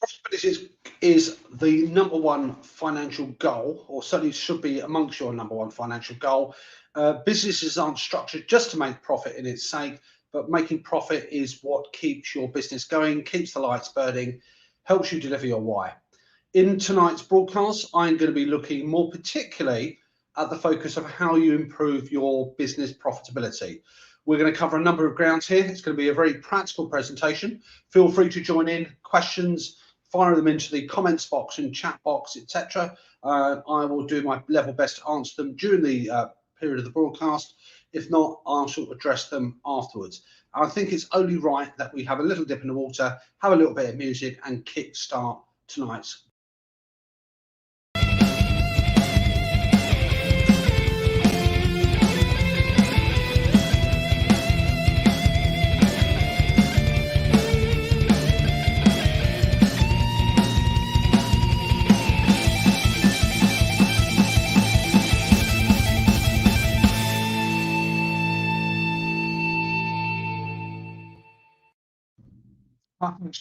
Profitability is the number one financial goal, or certainly should be amongst your number one financial goal. Businesses aren't structured just to make profit in its sake, but making profit is what keeps your business going, keeps the lights burning, helps you deliver your why. In tonight's broadcast, I'm going to be looking more particularly at the focus of how you improve your business profitability. We're going to cover a number of grounds here. It's going to be a very practical presentation. Feel free to join in, questions, fire them into the comments box and chat box, etc. I will do my level best to answer them during the period of the broadcast. If not, I shall address them afterwards. I think it's only right that we have a little dip in the water, have a little bit of music, and kick start tonight's.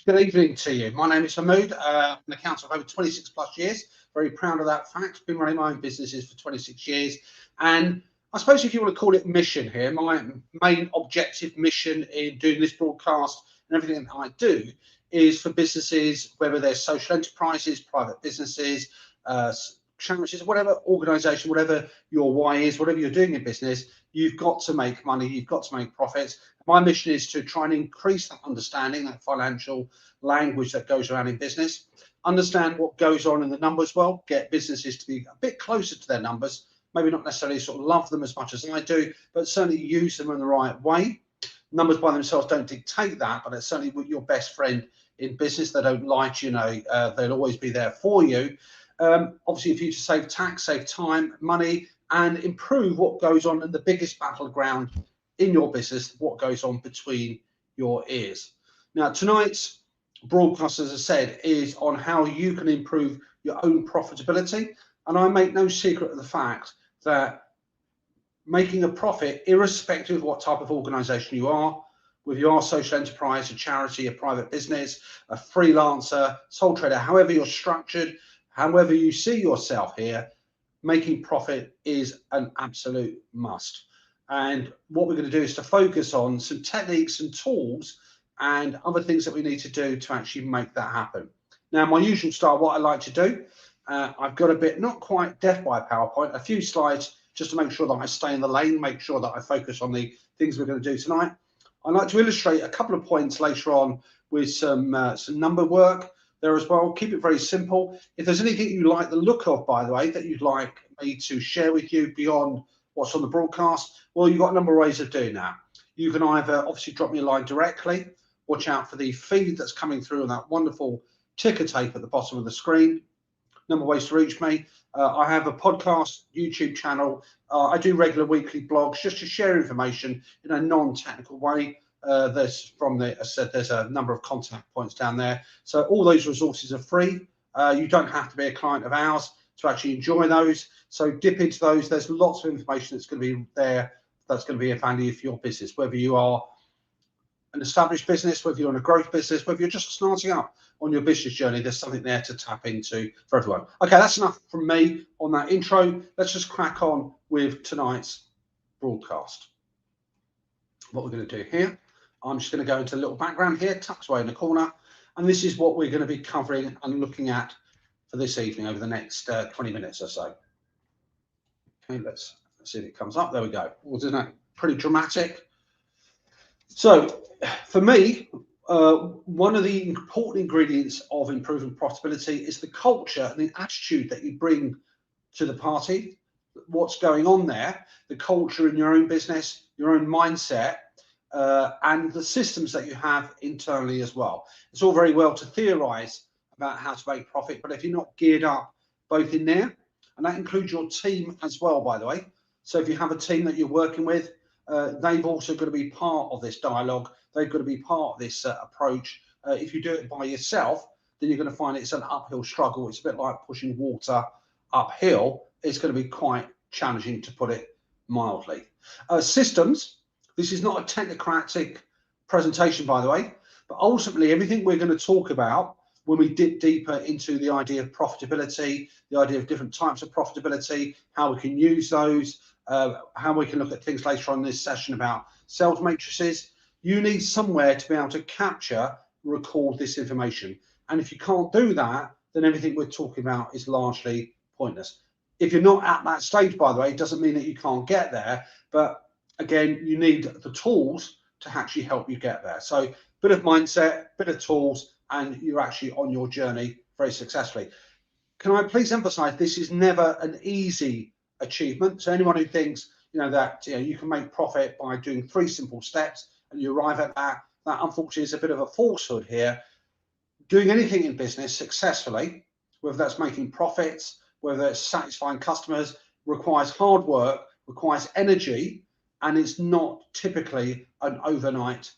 Good evening to you. My name is Hamoud. I'm an accountant of over 26 plus years. Very proud of that fact. Been running my own businesses for 26 years. And I suppose if you want to call it mission here, my main objective mission in doing this broadcast and everything that I do is for businesses, whether they're social enterprises, private businesses, charities, whatever organisation, whatever your why is, whatever you're doing in business, you've got to make money, you've got to make profits. My mission is to try and increase that understanding, that financial language that goes around in business, understand what goes on in the numbers well, get businesses to be a bit closer to their numbers, maybe not necessarily sort of love them as much as I do, but certainly use them in the right way. Numbers by themselves don't dictate that, but it's certainly your best friend in business. They don't lie to you, they'll always be there for you. Obviously, if you to save tax, save time, money, and improve what goes on in the biggest battleground in your business, what goes on between your ears. Now, tonight's broadcast, as I said, is on how you can improve your own profitability. And I make no secret of the fact that making a profit, irrespective of what type of organization you are, whether you are a social enterprise, a charity, a private business, a freelancer, sole trader, however you're structured, however you see yourself here, making profit is an absolute must. And what we're going to do is to focus on some techniques and tools and other things that we need to do to actually make that happen. Now, my usual style, what I like to do, I've got a bit, not quite death by PowerPoint, a few slides just to make sure that I stay in the lane, make sure that I focus on the things we're going to do tonight. I'd like to illustrate a couple of points later on with some number work there as well. Keep it very simple. If there's anything you like the look of, by the way, that you'd like me to share with you beyond what's on the broadcast, well, you've got a number of ways of doing that. You can either obviously drop me a line directly, watch out for the feed that's coming through on that wonderful ticker tape at the bottom of the screen. Number of ways to reach me. I have a podcast, YouTube channel. I do regular weekly blogs just to share information in a non-technical way. There's as I said, there's a number of contact points down there. So all those resources are free. You don't have to be a client of ours to actually enjoy those. So dip into those. There's lots of information that's going to be there that's going to be of value for your business, whether you are an established business, whether you're in a growth business, whether you're just starting up on your business journey, there's something there to tap into for everyone. Okay, that's enough from me on that intro. Let's just crack on with tonight's broadcast. What we're going to do here, I'm just going to go into a little background here, tucked away in the corner, and this is what we're going to be covering and looking at for this evening over the next 20 minutes or so. Okay, let's see if it comes up. There we go. Well, isn't that pretty dramatic? So for me, one of the important ingredients of improving profitability is the culture and the attitude that you bring to the party, what's going on there, the culture in your own business, your own mindset, and the systems that you have internally as well. It's all very well to theorize about how to make profit, but if you're not geared up both in there, and that includes your team as well, by the way. So if you have a team that you're working with, they've also got to be part of this dialogue. They've got to be part of this approach. If you do it by yourself, then you're going to find it's an uphill struggle. It's a bit like pushing water uphill. It's going to be quite challenging, to put it mildly. Systems. This is not a technocratic presentation, by the way, but ultimately everything we're going to talk about when we dip deeper into the idea of profitability, the idea of different types of profitability, how we can use those, how we can look at things later on in this session about sales matrices. You need somewhere to be able to capture, record this information. And if you can't do that, then everything we're talking about is largely pointless. If you're not at that stage, by the way, it doesn't mean that you can't get there. But again, you need the tools to actually help you get there. So bit of mindset, bit of tools, and you're actually on your journey very successfully. Can I please emphasize, this is never an easy achievement. So anyone who thinks, that you can make profit by doing 3 simple steps and you arrive at that unfortunately is a bit of a falsehood here. Doing anything in business successfully, whether that's making profits, whether it's satisfying customers, requires hard work, requires energy, and it's not typically an overnight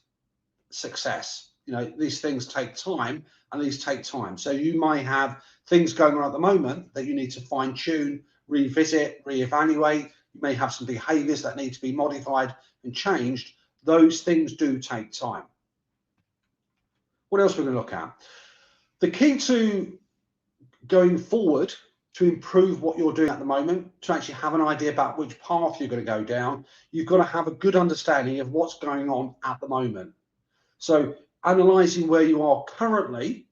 success. These things take time, and these take time. So you might have things going on at the moment that you need to fine tune, revisit, reevaluate. You may have some behaviors that need to be modified and changed. Those things do take time. What else are we going to look at? The key to going forward to improve what you're doing at the moment, to actually have an idea about which path you're going to go down, you've got to have a good understanding of what's going on at the moment. So analysing where you are currently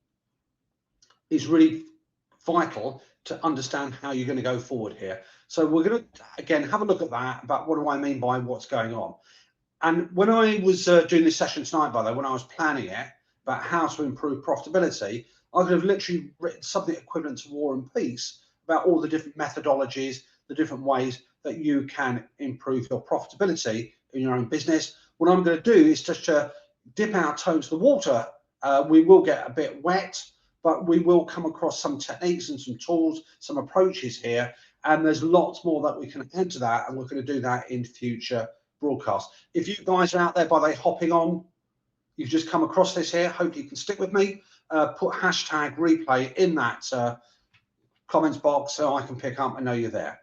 is really vital to understand how you're going to go forward here. So we're going to, again, have a look at that, about what do I mean by what's going on. And when I was doing this session tonight, by the way, when I was planning it, about how to improve profitability, I could have literally written something equivalent to War and Peace about all the different methodologies, the different ways that you can improve your profitability in your own business. What I'm going to do is just to dip our toe into the water. We will get a bit wet, but we will come across some techniques and some tools, some approaches here. And there's lots more that we can add to that, and we're going to do that in future broadcasts. If you guys are out there, by the way, hopping on, you've just come across this here, hopefully you can stick with me. Put hashtag replay in that comments box so I can pick up and know you're there.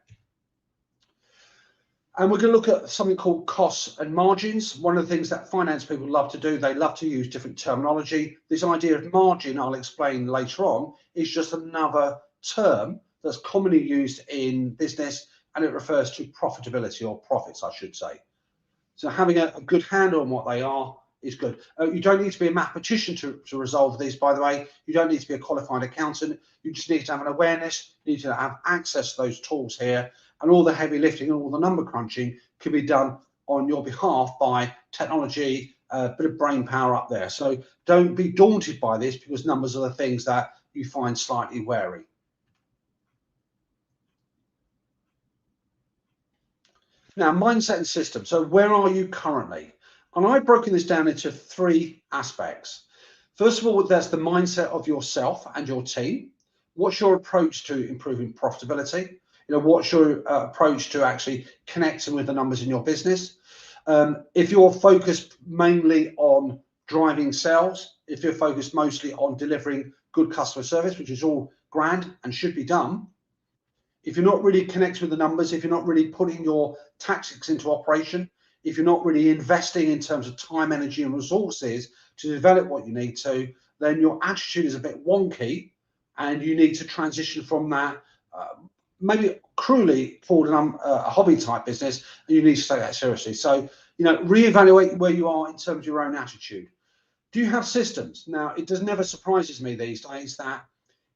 And we're going to look at something called costs and margins. One of the things that finance people love to do, they love to use different terminology. This idea of margin, I'll explain later on, is just another term that's commonly used in business, and it refers to profitability, or profits, I should say. So having a good handle on what they are is good. You don't need to be a mathematician to resolve these, by the way. You don't need to be a qualified accountant. You just need to have an awareness. You need to have access to those tools here, and all the heavy lifting and all the number crunching can be done on your behalf by technology, a bit of brain power up there. So don't be daunted by this, because numbers are the things that you find slightly wary. Now, mindset and system. So where are you currently? And I've broken this down into 3 aspects. First of all, there's the mindset of yourself and your team. What's your approach to improving profitability? What's your approach to actually connecting with the numbers in your business? If you're focused mainly on driving sales, if you're focused mostly on delivering good customer service, which is all grand and should be done, if you're not really connecting with the numbers, if you're not really putting your tactics into operation, if you're not really investing in terms of time, energy, and resources to develop what you need to, then your attitude is a bit wonky, and you need to transition from that, maybe cruelly forward a hobby type business, and you need to take that seriously. So, reevaluate where you are in terms of your own attitude. Do you have systems? Now, it never surprises me these days that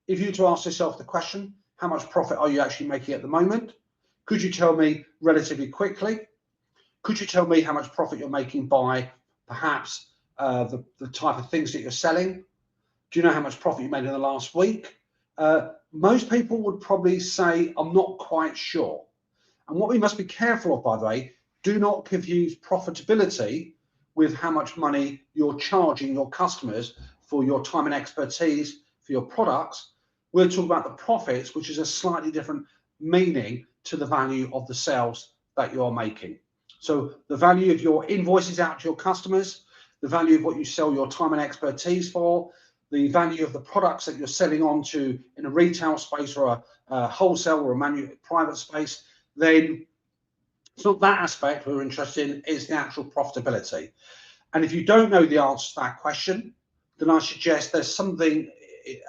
if you were to ask yourself the question, how much profit are you actually making at the moment? Could you tell me relatively quickly? Could you tell me how much profit you're making by perhaps the type of things that you're selling? Do you know how much profit you made in the last week? Most people would probably say, I'm not quite sure. And what we must be careful of, by the way, do not confuse profitability with how much money you're charging your customers for your time and expertise, for your products. We're talking about the profits, which is a slightly different meaning to the value of the sales that you're making. So the value of your invoices out to your customers, the value of what you sell your time and expertise for, the value of the products that you're selling on to in a retail space or a wholesale or a private space, then it's not that aspect we're interested in, it's the actual profitability. And if you don't know the answer to that question, then I suggest there's something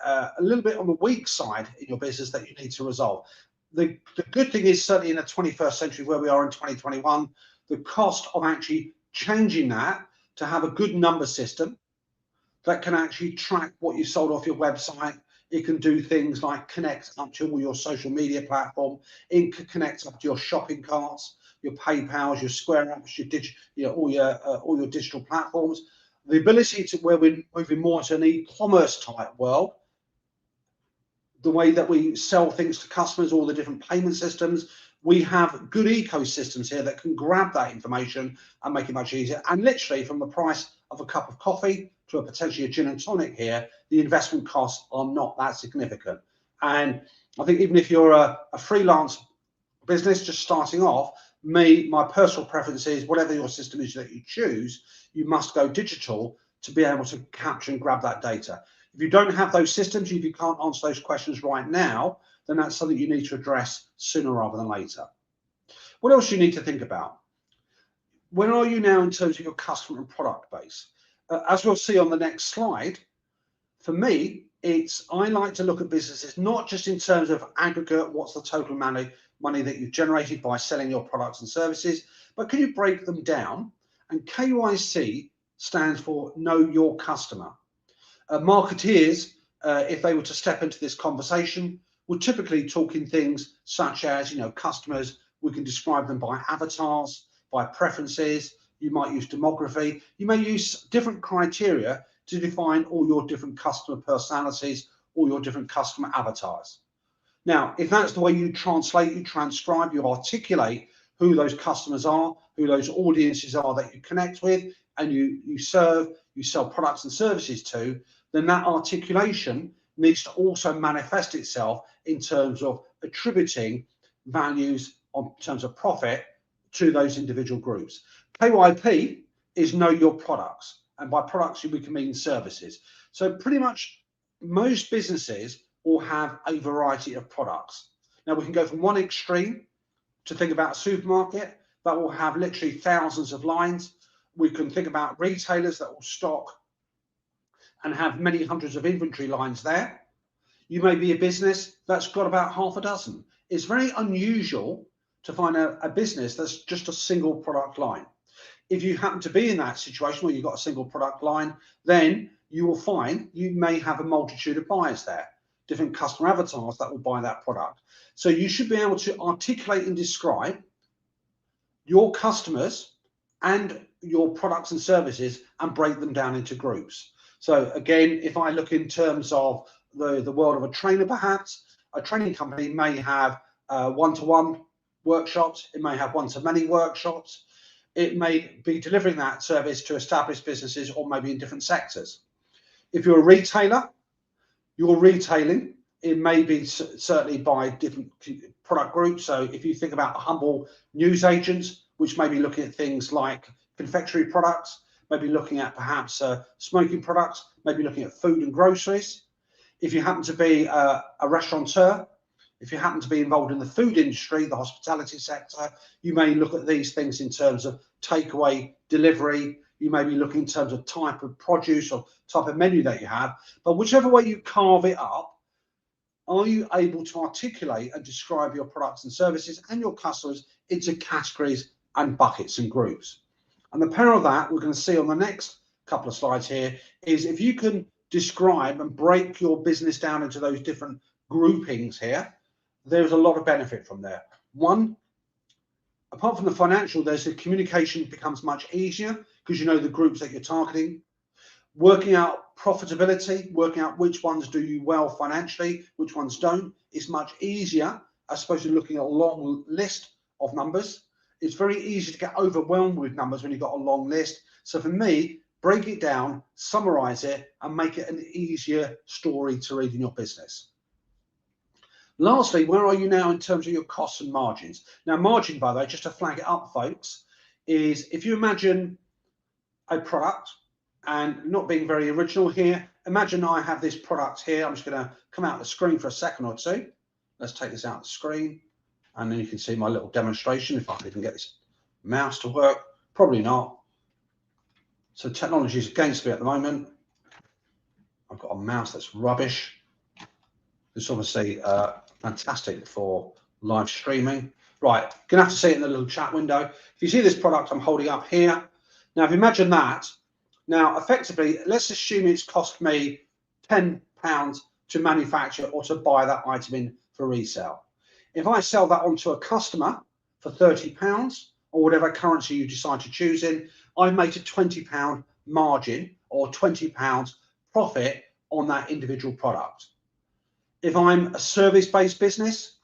a little bit on the weak side in your business that you need to resolve. The good thing is, certainly in the 21st century where we are in 2021, the cost of actually changing that to have a good number system that can actually track what you sold off your website. It can do things like connect up to all your social media platform. It can connect up to your shopping carts, your PayPals, your Square apps, all your digital platforms. The ability to, where we're moving more to an e-commerce type world, the way that we sell things to customers, all the different payment systems, we have good ecosystems here that can grab that information and make it much easier. And literally, from the price of a cup of coffee to potentially a gin and tonic here, the investment costs are not that significant. And I think even if you're a freelance business just starting off, my personal preference is whatever your system is that you choose, you must go digital to be able to capture and grab that data. If you don't have those systems, if you can't answer those questions right now, then that's something you need to address sooner rather than later. What else do you need to think about? Where are you now in terms of your customer and product base? As we'll see on the next slide, for me, I like to look at businesses not just in terms of aggregate, what's the total money that you've generated by selling your products and services, but can you break them down? And KYC stands for Know Your Customer. Marketeers, if they were to step into this conversation, would typically talk in things such as, customers. We can describe them by avatars, by preferences. You might use demography. You may use different criteria to define all your different customer personalities, all your different customer avatars. Now, if that's the way you translate, you transcribe, you articulate who those customers are, who those audiences are that you connect with, and you sell products and services to, then that articulation needs to also manifest itself in terms of attributing values in terms of profit to those individual groups. KYP is Know Your Products, and by products we can mean services. So pretty much most businesses will have a variety of products. Now we can go from one extreme to think about a supermarket that will have literally thousands of lines. We can think about retailers that will stock and have many hundreds of inventory lines there. You may be a business that's got about half a dozen. It's very unusual to find a business that's just a single product line. If you happen to be in that situation where you've got a single product line, then you will find you may have a multitude of buyers there, different customer avatars that will buy that product. So you should be able to articulate and describe your customers and your products and services and break them down into groups. So again, if I look in terms of the world of a trainer, perhaps a training company may have one-to-one workshops, it may have one-to-many workshops, it may be delivering that service to established businesses or maybe in different sectors. If you're a retailer, you're retailing, it may be certainly by different product groups. So if you think about humble news agents, which may be looking at things like confectionery products, maybe looking at perhaps smoking products, maybe looking at food and groceries. If you happen to be a restaurateur, if you happen to be involved in the food industry, the hospitality sector, you may look at these things in terms of takeaway, delivery. You may be looking in terms of type of produce or type of menu that you have. But whichever way you carve it up, are you able to articulate and describe your products and services and your customers into categories and buckets and groups? And the power of that, we're going to see on the next couple of slides here, is if you can describe and break your business down into those different groupings here, there's a lot of benefit from there. One, apart from the financial, there's the communication becomes much easier because you know the groups that you're targeting. Working out profitability, working out which ones do you well financially, which ones don't, is much easier as opposed to looking at a long list of numbers. It's very easy to get overwhelmed with numbers when you've got a long list. So for me, break it down, summarize it, and make it an easier story to read in your business. Lastly, where are you now in terms of your costs and margins? Now, margin, by the way, just to flag it up, folks, is if you imagine a product, and not being very original here, imagine I have this product here. I'm just going to come out of the screen for a second or two. Let's take this out of the screen, and then you can see my little demonstration, if I can even get this mouse to work. Probably not. So technology is against me at the moment. I've got a a mouse that's rubbish. It's obviously fantastic for live streaming. Right, gonna have to see it in the little chat window. If you see this product I'm holding up here, now if you imagine that, now effectively, let's assume it's cost me £10 to manufacture or to buy that item in for resale. If I sell that on to a customer for £30 or whatever currency you decide to choose in, I've made a £20 margin or £20 profit on that individual product. If I'm a service-based business,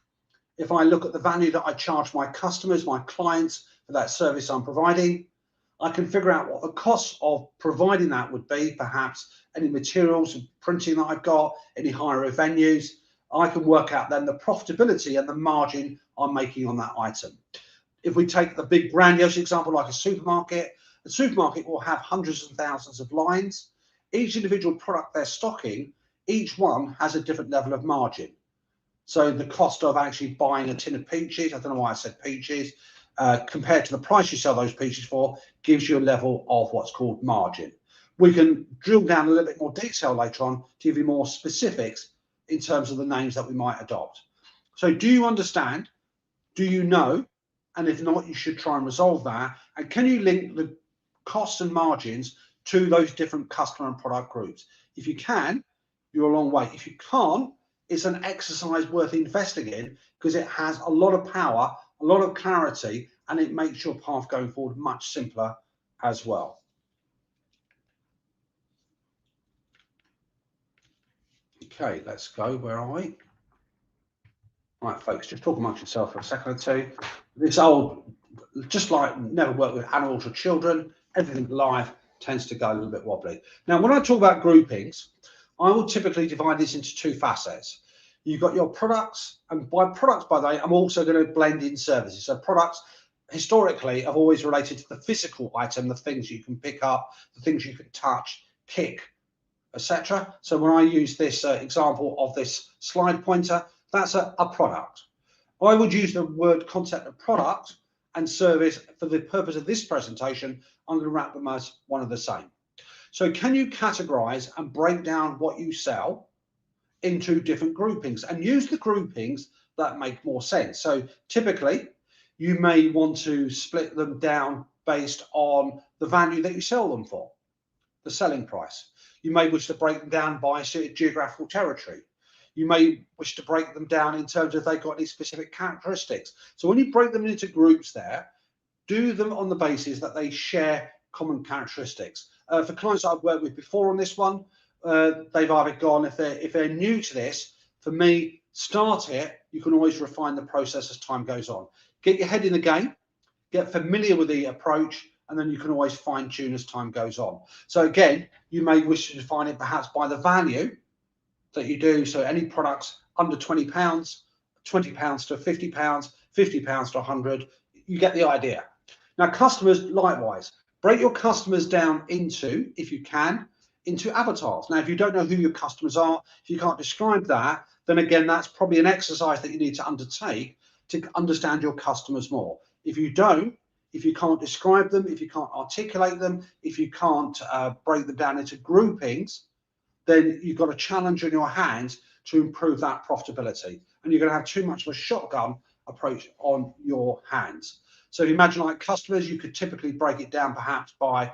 if I look at the value that I charge my customers, my clients for that service I'm providing, I can figure out what the cost of providing that would be, perhaps any materials and printing that I've got, any hire of venues. I can work out then the profitability and the margin I'm making on that item. If we take the big grandiose example like a supermarket will have hundreds and thousands of lines. Each individual product they're stocking, each one has a different level of margin. So the cost of actually buying a tin of peaches, I don't know why I said peaches, compared to the price you sell those peaches for, gives you a level of what's called margin. We can drill down a little bit more detail later on to give you more specifics in terms of the names that we might adopt. So do you understand? Do you know? And if not, you should try and resolve that. And can you link the costs and margins to those different customer and product groups? If you can, you're a long way. If you can't, it's an exercise worth investing in because it has a lot of power, a lot of clarity, and it makes your path going forward much simpler as well. Okay, let's go. Where are we? All right, folks, just talk amongst yourself for a second or two. This old, just like never work with animals or children, everything live tends to go a little bit wobbly. Now, when I talk about groupings, I will typically divide this into two facets. You've got your products, and by products, by the way, I'm also going to blend in services. So products historically have always related to the physical item, the things you can pick up, the things you can touch, kick, etc. So when I use this example of this slide pointer, that's a product. I would use the word concept of product and service for the purpose of this presentation. I'm going to wrap them as one of the same. So can you categorize and break down what you sell into different groupings and use the groupings that make more sense? So typically you may want to split them down based on the value that you sell them for, the selling price. You may wish to break them down by geographical territory. You may wish to break them down in terms of they've got any specific characteristics. So when you break them into groups there, do them on the basis that they share common characteristics. For clients I've worked with before on this one, they've either gone, if they're new to this, for me, start it. You can always refine the process as time goes on. Get your head in the game, get familiar with the approach, and then you can always fine tune as time goes on. So again, you may wish to define it perhaps by the value that you do. So any products under £20, £20 to £50, £50 to 100, you get the idea. Now customers, likewise, break your customers down into, if you can, into avatars. Now, if you don't know who your customers are, if you can't describe that, then again, that's probably an exercise that you need to undertake to understand your customers more. If you don't, if you can't describe them, if you can't articulate them, if you can't break them down into groupings, then you've got a challenge on your hands to improve that profitability. And you're going to have too much of a shotgun approach on your hands. So if you imagine like customers, you could typically break it down perhaps by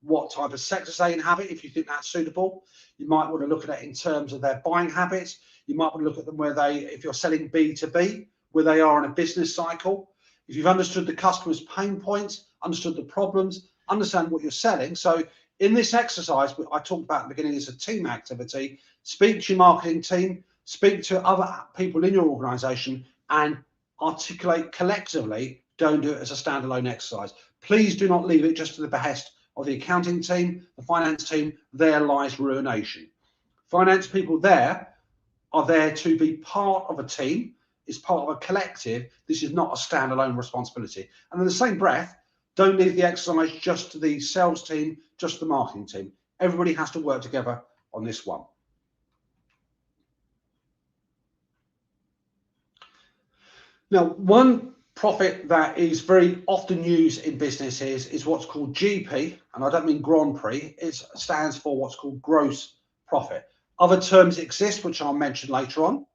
what type of sectors they inhabit, if you think that's suitable. You might want to look at it in terms of their buying habits. You might want to look at them where they, if you're selling B2B, where they are in a business cycle. If you've understood the customer's pain points, understood the problems, understand what you're selling. So in this exercise, I talked about at the beginning, it's a team activity. Speak to your marketing team, speak to other people in your organization, and articulate collectively. Don't do it as a standalone exercise. Please do not leave it just to the behest of the accounting team, the finance team. There lies ruination. Finance people there are there to be part of a team, is part of a collective. This is not a standalone responsibility. And in the same breath, don't leave the exercise just to the sales team, just the marketing team. Everybody has to work together on this one. Now, one profit that is very often used in businesses is what's called GP, and I don't mean Grand Prix. It stands for what's called gross profit. Other terms exist, which I'll mention later on,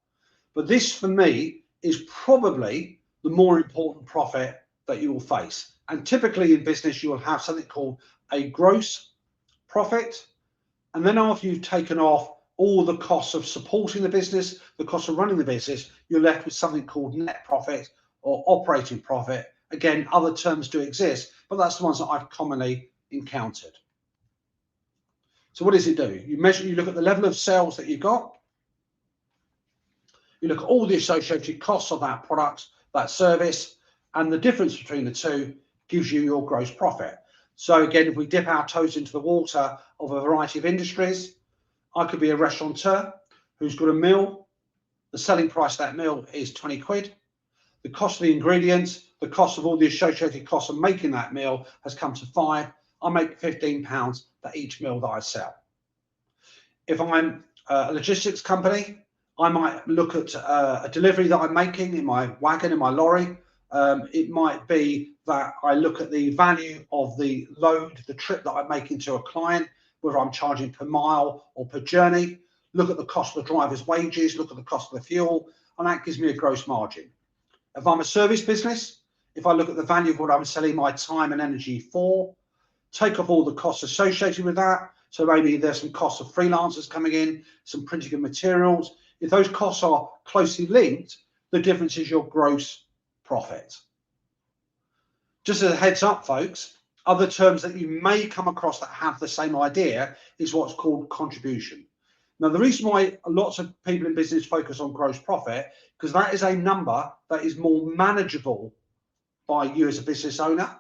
but this for me is probably the more important profit that you will face. And typically in business, you will have something called a gross profit. And then after you've taken off all the costs of supporting the business, the cost of running the business, you're left with something called net profit or operating profit. Again, other terms do exist, but that's the ones that I've commonly encountered. So what does it do? You look at the level of sales that you've got. You look at all the associated costs of that product, that service, and the difference between the two gives you your gross profit. So again, if we dip our toes into the water of a variety of industries, I could be a restaurateur who's got a meal. The selling price of that meal is 20 quid. The cost of the ingredients, the cost of all the associated costs of making that meal has come to £5. I make £15 for each meal that I sell. If I'm a logistics company, I might look at a delivery that I'm making in my wagon, in my lorry. It might be that I look at the value of the load, the trip that I'm making to a client, whether I'm charging per mile or per journey, look at the cost of the driver's wages, look at the cost of the fuel, and that gives me a gross margin. If I'm a service business, if I look at the value of what I'm selling my time and energy for, take off all the costs associated with that. So maybe there's some costs of freelancers coming in, some printing of materials. If those costs are closely linked, the difference is your gross profit. Just as a heads up, folks, other terms that you may come across that have the same idea is what's called contribution. Now, the reason why lots of people in business focus on gross profit, because that is a number that is more manageable by you as a business owner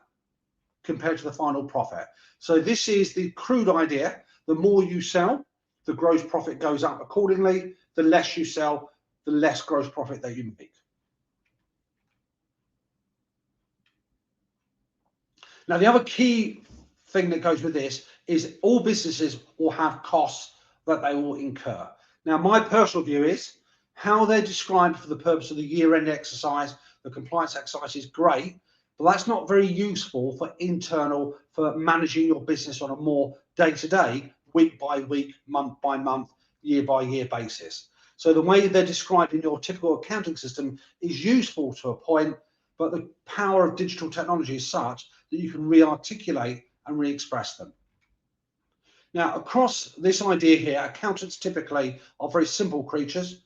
compared to the final profit. So this is the crude idea. The more you sell, the gross profit goes up accordingly. The less you sell, the less gross profit that you make. Now, the other key thing that goes with this is all businesses will have costs that they will incur. Now, my personal view is how they're described for the purpose of the year-end exercise, the compliance exercise is great, but that's not very useful for managing your business on a more day-to-day, week by week, month by month, year by year basis. So the way they're described in your typical accounting system is useful to a point, but the power of digital technology is such that you can re-articulate and re-express them. Now, across this idea here, accountants typically are very simple creatures,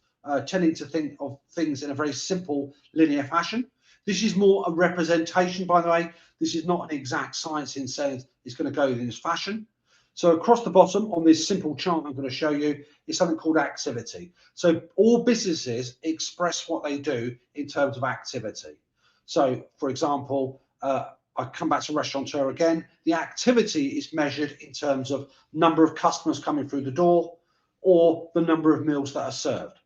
tending to think of things in a very simple linear fashion. This is more a representation, by the way. This is not an exact science in saying it's going to go in this fashion. So across the bottom on this simple chart I'm going to show you is something called activity. So all businesses express what they do in terms of activity. So, for example, I come back to restaurateur again. The activity is measured in terms of number of customers coming through the door or the number of meals that are served.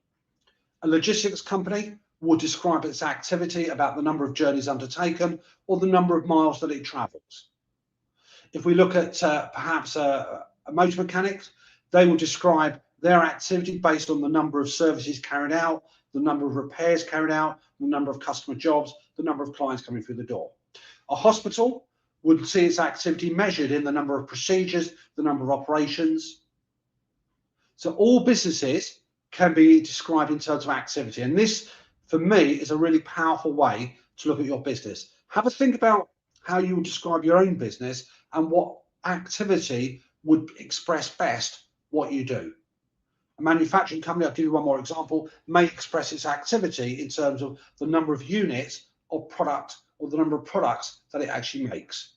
A logistics company will describe its activity about the number of journeys undertaken or the number of miles that it travels. If we look at perhaps a motor mechanic, they will describe their activity based on the number of services carried out, the number of repairs carried out, the number of customer jobs, the number of clients coming through the door. A hospital would see its activity measured in the number of procedures, the number of operations. So all businesses can be described in terms of activity. And this, for me, is a really powerful way to look at your business. Have a think about how you would describe your own business and what activity would express best what you do. A manufacturing company, I'll give you one more example, may express its activity in terms of the number of units of product or the number of products that it actually makes.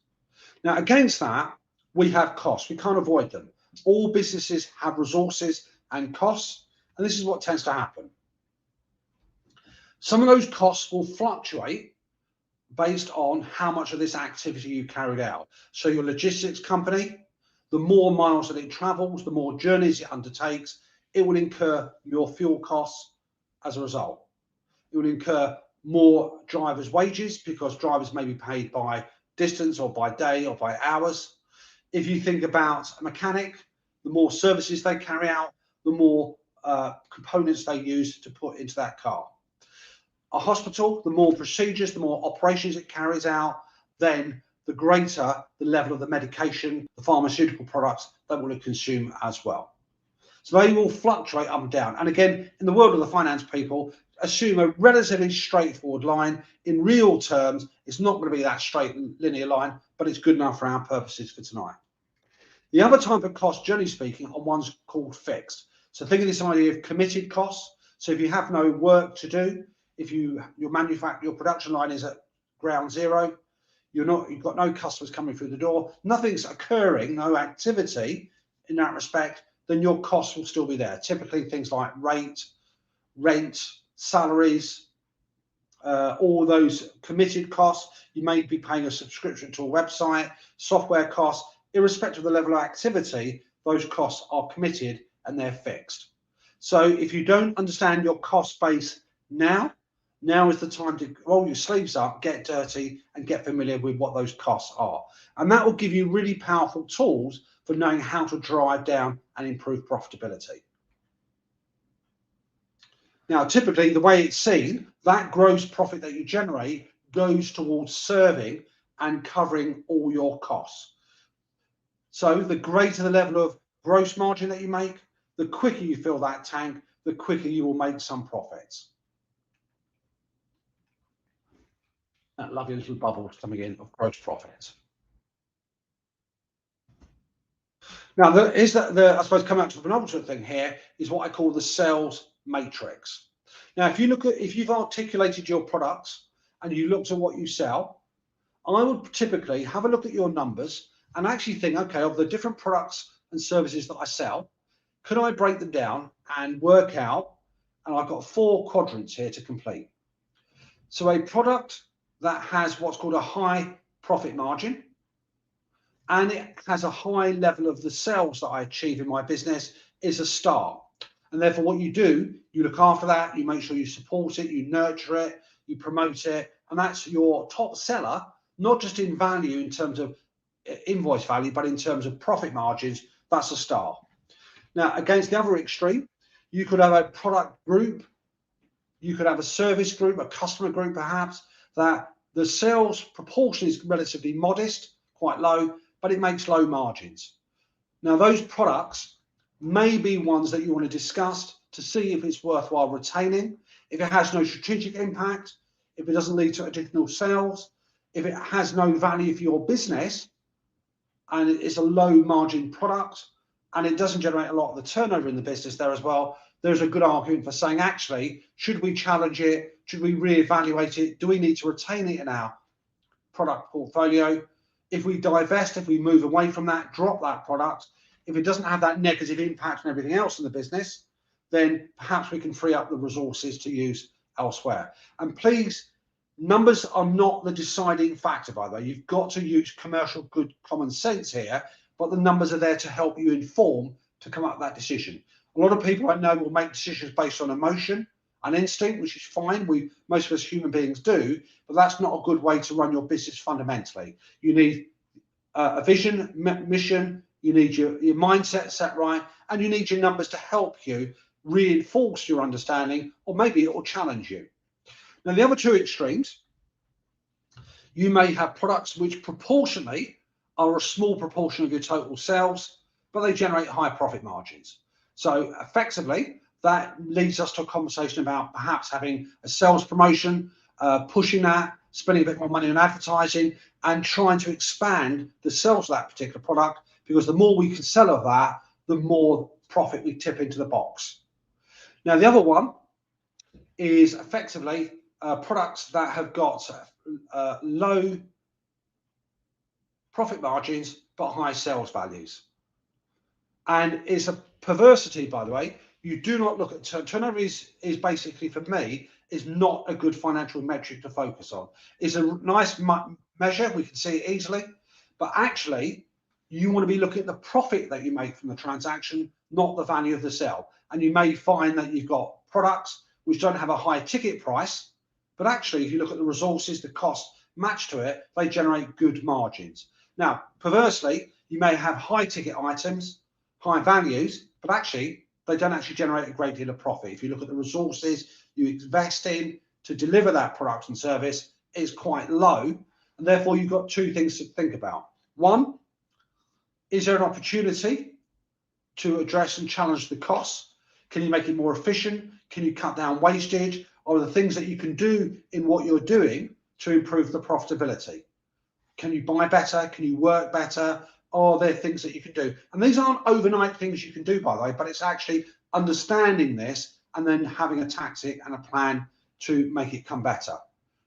Now, against that, we have costs. We can't avoid them. All businesses have resources and costs, and this is what tends to happen. Some of those costs will fluctuate based on how much of this activity you carried out. So your logistics company, the more miles that it travels, the more journeys it undertakes, it will incur more fuel costs as a result. It will incur more drivers' wages because drivers may be paid by distance or by day or by hours. If you think about a mechanic, the more services they carry out, the more components they use to put into that car. A hospital, the more procedures, the more operations it carries out, then the greater the level of the medication, the pharmaceutical products that will consume as well. So they will fluctuate up and down. And again, in the world of the finance people, assume a relatively straightforward line. In real terms, it's not going to be that straight linear line, but it's good enough for our purposes for tonight. The other type of cost, generally speaking, are ones called fixed. So think of this idea of committed costs. So if you have no work to do, if your production line is at ground zero, you've got no customers coming through the door, nothing's occurring, no activity in that respect, then your costs will still be there. Typically things like rent, salaries, all those committed costs. You may be paying a subscription to a website, software costs. Irrespective of the level of activity, those costs are committed and they're fixed. So if you don't understand your cost base now is the time to roll your sleeves up, get dirty, and get familiar with what those costs are. And that will give you really powerful tools for knowing how to drive down and improve profitability. Now, typically, the way it's seen, that gross profit that you generate goes towards serving and covering all your costs. So the greater the level of gross margin that you make, the quicker you fill that tank, the quicker you will make some profits. That lovely little bubble coming in of gross profits. Now, I suppose coming up to the penultimate thing here is what I call the sales matrix. Now, if you've articulated your products and you looked at what you sell, I would typically have a look at your numbers and actually think, okay, of the different products and services that I sell, could I break them down and work out, and I've got 4 quadrants here to complete. So a product that has what's called a high profit margin, and it has a high level of the sales that I achieve in my business is a star. And therefore what you do, you look after that, you make sure you support it, you nurture it, you promote it, and that's your top seller, not just in value in terms of invoice value, but in terms of profit margins. That's a star. Now, against the other extreme, you could have a product group, you could have a service group, a customer group perhaps, that the sales proportion is relatively modest, quite low, but it makes low margins. Now, those products may be ones that you want to discuss to see if it's worthwhile retaining, if it has no strategic impact, if it doesn't lead to additional sales, if it has no value for your business, and it's a low margin product, and it doesn't generate a lot of the turnover in the business there as well, there's a good argument for saying, actually, should we challenge it? Should we reevaluate it? Do we need to retain it in our product portfolio? If we divest, if we move away from that, drop that product, if it doesn't have that negative impact on everything else in the business, then perhaps we can free up the resources to use elsewhere. And please, numbers are not the deciding factor, by the way. You've got to use commercial good common sense here, but the numbers are there to help you inform to come up with that decision. A lot of people I know will make decisions based on emotion and instinct, which is fine. Most of us human beings do, but that's not a good way to run your business fundamentally. You need a vision, mission, you need your mindset set right, and you need your numbers to help you reinforce your understanding, or maybe it will challenge you. Now, the other 2 extremes, you may have products which proportionally are a small proportion of your total sales, but they generate high profit margins. So effectively, that leads us to a conversation about perhaps having a sales promotion, pushing that, spending a bit more money on advertising, and trying to expand the sales of that particular product, because the more we can sell of that, the more profit we tip into the box. Now, the other one is effectively products that have got low profit margins but high sales values. And it's a perversity, by the way. You do not look at turnover is basically, for me, is not a good financial metric to focus on. It's a nice measure, we can see it easily, but actually you want to be looking at the profit that you make from the transaction, not the value of the sale. And you may find that you've got products which don't have a high ticket price, but actually if you look at the resources, the cost matched to it, they generate good margins. Now, perversely, you may have high ticket items, high values, but actually they don't actually generate a great deal of profit. If you look at the resources you invest in to deliver that product and service, is quite low, and therefore you've got 2 things to think about. One, is there an opportunity to address and challenge the costs? Can you make it more efficient? Can you cut down wastage? Or the things that you can do in what you're doing to improve the profitability? Can you buy better? Can you work better? Are there things that you can do? And these aren't overnight things you can do, by the way, but it's actually understanding this and then having a tactic and a plan to make it come better.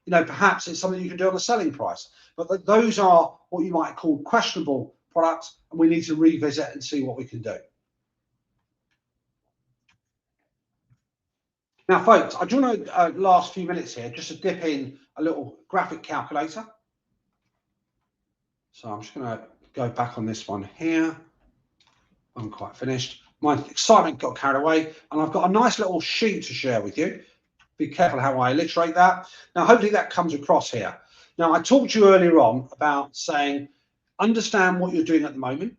Perhaps it's something you can do on the selling price, but those are what you might call questionable products, and we need to revisit and see what we can do. Now, folks, I do want to last few minutes here just to dip in a little graphic calculator. So I'm just going to go back on this one here. I'm quite finished. My excitement got carried away, and I've got a nice little sheet to share with you. Be careful how I illustrate that. Now, hopefully that comes across here. Now, I talked to you earlier on about saying, understand what you're doing at the moment.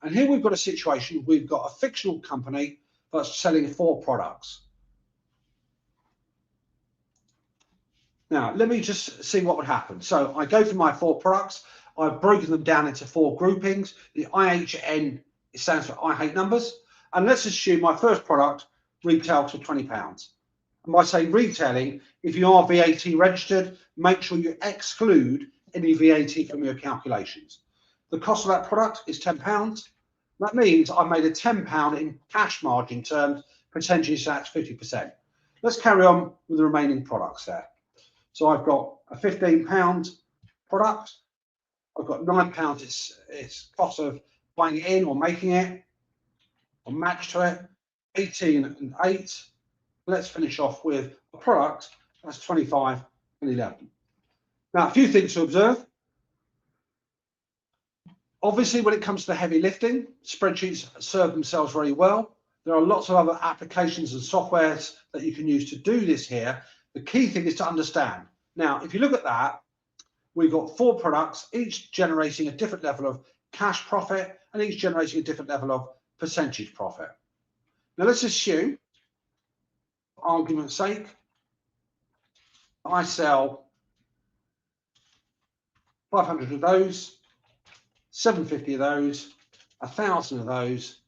And here we've got a situation, we've got a fictional company that's selling 4 products. Now, let me just see what would happen. So I go for my 4 products. I've broken them down into 4 groupings. The IHN stands for I hate numbers. And let's assume my first product retails for £20. And by saying retailing, if you are VAT registered, make sure you exclude any VAT from your calculations. The cost of that product is £10. That means I made a £10 in cash margin terms, percentage that's 50%. Let's carry on with the remaining products there. So I've got a £15 product. I've got £9 its cost of buying it in or making it, or match to it, 18 and 8. Let's finish off with a product that's 25 and 11. Now, a few things to observe. Obviously, when it comes to the heavy lifting, spreadsheets serve themselves very well. There are lots of other applications and softwares that you can use to do this here. The key thing is to understand. Now, if you look at that, we've got 4 products, each generating a different level of cash profit and each generating a different level of percentage profit. Now, let's assume, for argument's sake, I sell 500 of those, 750 of those, 1,000 of those,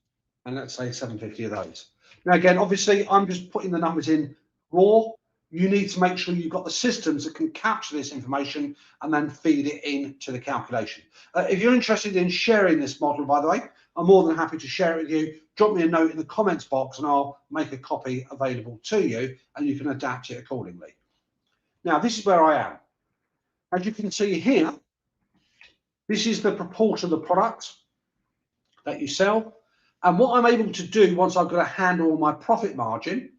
and let's say 750 of those. Now, again, obviously, I'm just putting the numbers in raw. You need to make sure you've got the systems that can capture this information and then feed it into the calculation. If you're interested in sharing this model, by the way, I'm more than happy to share it with you. Drop me a note in the comments box and I'll make a copy available to you and you can adapt it accordingly. Now, this is where I am. As you can see here, this is the proportion of the product that you sell. And what I'm able to do once I've got a handle on my profit margin,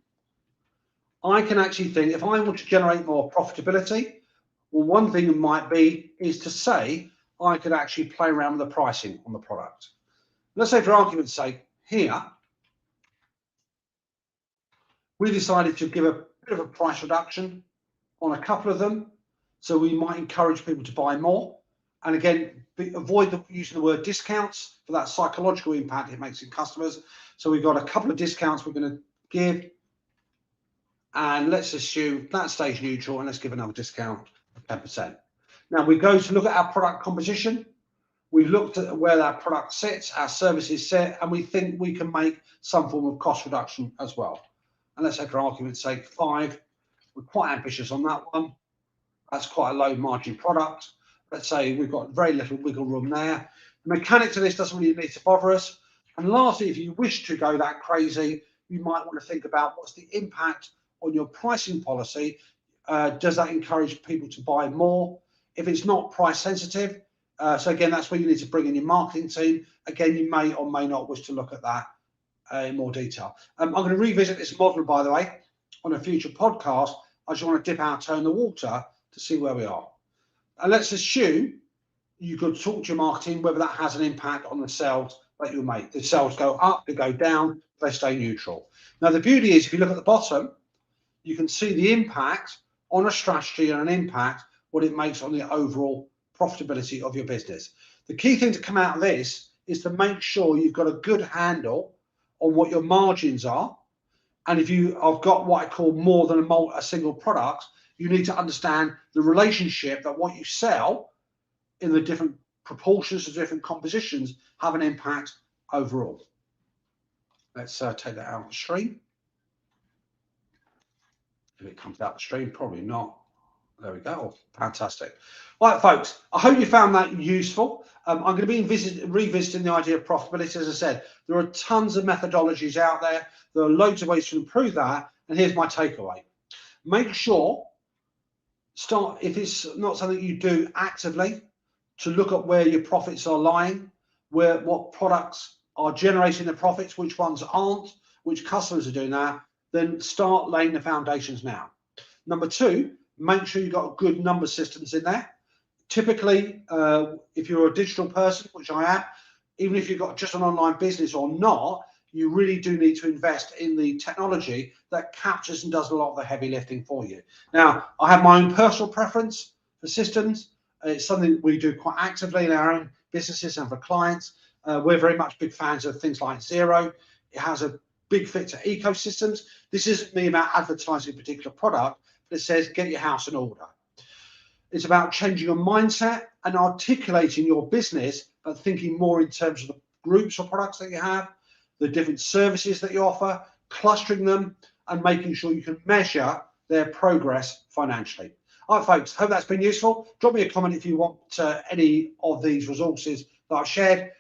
I can actually think if I want to generate more profitability, well, one thing it might be is to say I could actually play around with the pricing on the product. Let's say, for argument's sake, here, we decided to give a bit of a price reduction on a couple of them. So we might encourage people to buy more. And again, avoid using the word discounts for that psychological impact it makes in customers. So we've got a couple of discounts we're going to give. And let's assume that stays neutral and let's give another discount of 10%. Now we go to look at our product composition. We've looked at where that product sits, our services sit, and we think we can make some form of cost reduction as well. And let's say, for argument's sake, 5. We're quite ambitious on that one. That's quite a low margin product. Let's say we've got very little wiggle room there. The mechanics of this doesn't really need to bother us. And lastly, if you wish to go that crazy, you might want to think about what's the impact on your pricing policy. Does that encourage people to buy more? If it's not price sensitive, so again, that's where you need to bring in your marketing team. Again, you may or may not wish to look at that in more detail. I'm going to revisit this model, by the way, on a future podcast. I just want to dip our toe in the water to see where we are. And let's assume you could talk to your marketing whether that has an impact on the sales that you make. The sales go up, they go down, they stay neutral. Now, the beauty is, if you look at the bottom, you can see the impact on a strategy and an impact, what it makes on the overall profitability of your business. The key thing to come out of this is to make sure you've got a good handle on what your margins are. And if you have got what I call more than a single product, you need to understand the relationship that what you sell in the different proportions of different compositions have an impact overall. Let's take that out of the stream. If it comes out the stream, probably not. There we go. Fantastic. All right, folks, I hope you found that useful. I'm going to be revisiting the idea of profitability. As I said, there are tons of methodologies out there. There are loads of ways to improve that. And here's my takeaway. Make sure, if it's not something you do actively, to look at where your profits are lying, what products are generating the profits, which ones aren't, which customers are doing that, then start laying the foundations now. Number two, make sure you've got good number systems in there. Typically, if you're a digital person, which I am, even if you've got just an online business or not, you really do need to invest in the technology that captures and does a lot of the heavy lifting for you. Now, I have my own personal preference for systems. It's something we do quite actively in our own businesses and for clients. We're very much big fans of things like Xero. It has a big fit to ecosystems. This isn't me about advertising a particular product, but it says get your house in order. It's about changing your mindset and articulating your business, but thinking more in terms of the groups of products that you have, the different services that you offer, clustering them, and making sure you can measure their progress financially. All right, folks, hope that's been useful. Drop me a comment if you want any of these resources that I've shared.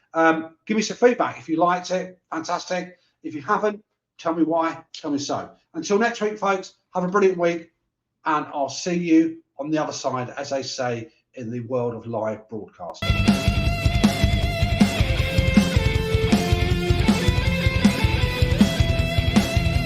Give me some feedback. If you liked it, fantastic. If you haven't, tell me why, tell me so. Until next week, folks, have a brilliant week, and I'll see you on the other side, as they say in the world of live broadcasting.